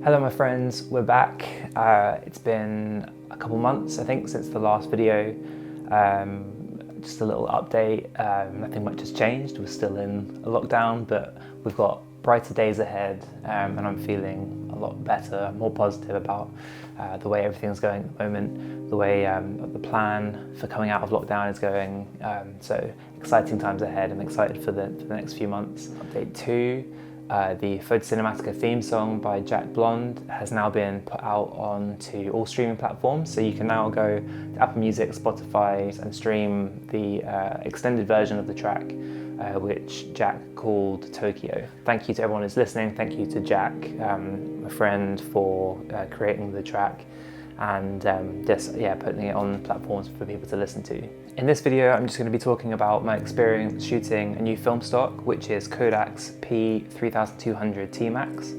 Hello my friends, we're back. It's been a couple months I think since the last video. Just a little update, nothing much has changed. We're still in a lockdown, but we've got brighter days ahead, and I'm feeling a lot better, more positive about the way everything's going at the moment, the way the plan for coming out of lockdown is going. So exciting times ahead. I'm excited for the next few months. Update 2. The Cinematica theme song by Jack Blonde has now been put out onto all streaming platforms, so you can now go to Apple Music, Spotify and stream the extended version of the track, which Jack called Tokyo. Thank you to everyone who's listening. Thank you to Jack, my friend, for creating the track and putting it on platforms for people to listen to. In this video, I'm just going to be talking about my experience shooting a new film stock, which is Kodak's P3200 T-Max.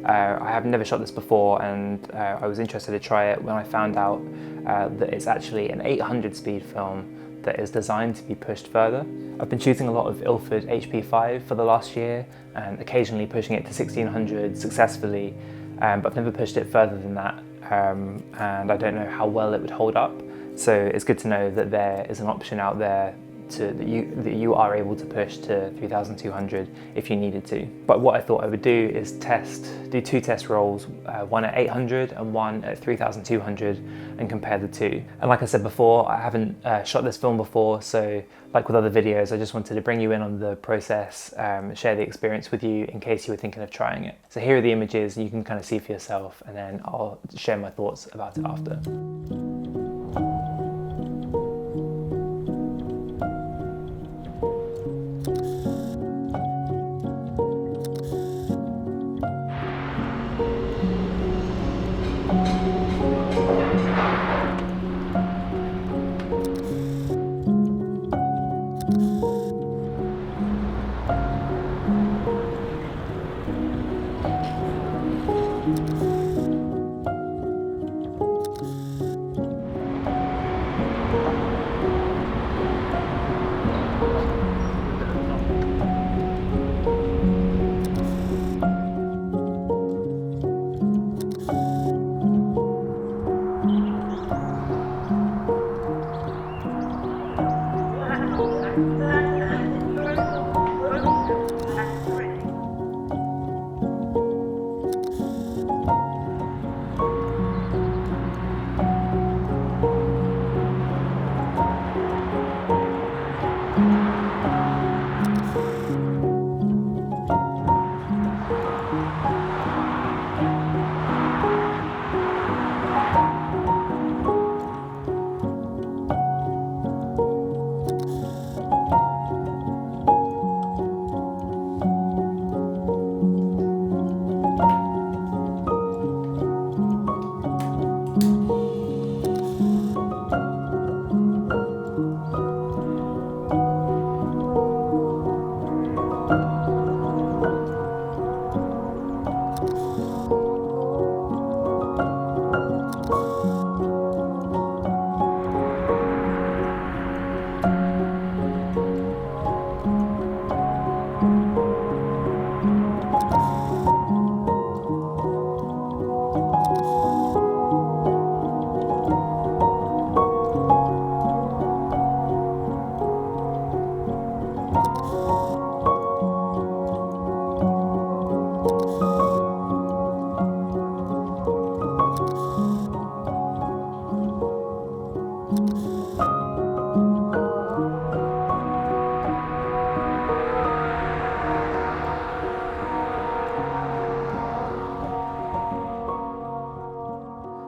I have never shot this before, and I was interested to try it when I found out that it's actually an 800 speed film that is designed to be pushed further. I've been shooting a lot of Ilford HP5 for the last year, and occasionally pushing it to 1600 successfully, but I've never pushed it further than that. And I don't know how well it would hold up. So it's good to know that there is an option out there that you are able to push to 3200 if you needed to. But what I thought I would do is do 2 test rolls, one at 800 and one at 3200, and compare the two. And like I said before, I haven't shot this film before, so like with other videos, I just wanted to bring you in on the process, share the experience with you in case you were thinking of trying it. So here are the images, and you can kind of see for yourself, and then I'll share my thoughts about it after.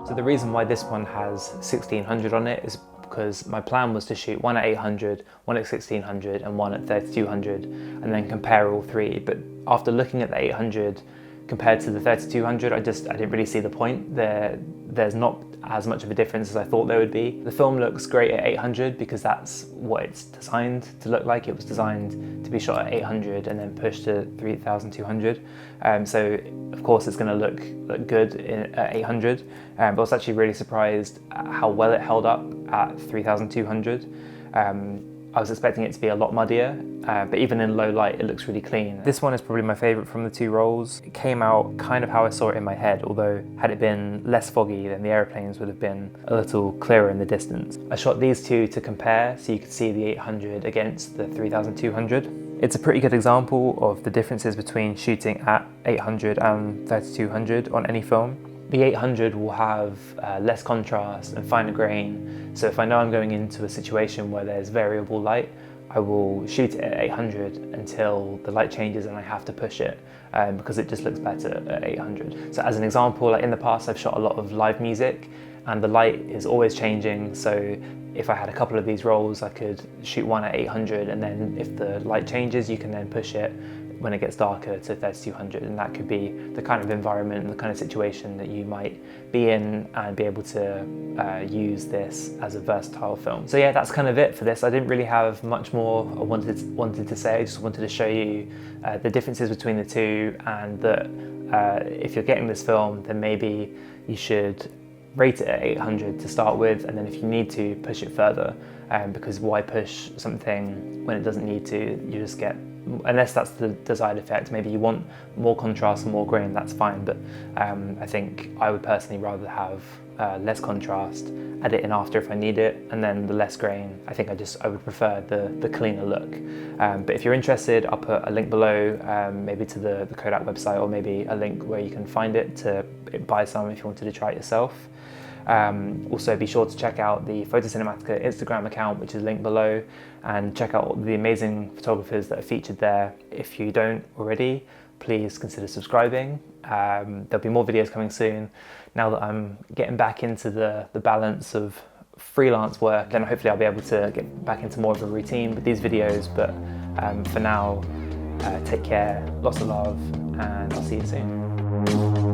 So the reason why this one has 1600 on it is because my plan was to shoot one at 800, one at 1600 and one at 3200 and then compare all three. But after looking at the 800 compared to the 3200, I didn't really see the point. There's not as much of a difference as I thought there would be. The film looks great at 800 because that's what it's designed to look like. It was designed to be shot at 800 and then pushed to 3200. So of course it's going to look good at 800, but I was actually really surprised at how well it held up at 3200. I was expecting it to be a lot muddier, but even in low light, it looks really clean. This one is probably my favorite from the two rolls. It came out kind of how I saw it in my head, although had it been less foggy, then the aeroplanes would have been a little clearer in the distance. I shot these two to compare so you could see the 800 against the 3200. It's a pretty good example of the differences between shooting at 800 and 3200 on any film. The 800 will have less contrast and finer grain, so if I know I'm going into a situation where there's variable light, I will shoot it at 800 until the light changes and I have to push it because it just looks better at 800. So as an example, like in the past I've shot a lot of live music and the light is always changing, so if I had a couple of these rolls I could shoot one at 800 and then if the light changes you can then push it when it gets darker to 3200, and that could be the kind of environment and the kind of situation that you might be in and be able to use this as a versatile film. So yeah, that's kind of it for this. I didn't really have much more I wanted to say. I just wanted to show you the differences between the two, and that if you're getting this film then maybe you should rate it at 800 to start with, and then if you need to, push it further, because why push something when it doesn't need to? You just get, unless that's the desired effect, maybe you want more contrast and more grain, that's fine, but I think I would personally rather have less contrast, add it in after if I need it, and then the less grain. I think I would prefer the cleaner look. But if you're interested, I'll put a link below, maybe to the Kodak website, or maybe a link where you can find it to buy some if you wanted to try it yourself. Also be sure to check out the Cinematica Instagram account, which is linked below, and check out all the amazing photographers that are featured there. If you don't already, please consider subscribing. There'll be more videos coming soon. Now that I'm getting back into the balance of freelance work, then hopefully I'll be able to get back into more of a routine with these videos, but for now, take care, lots of love, and I'll see you soon.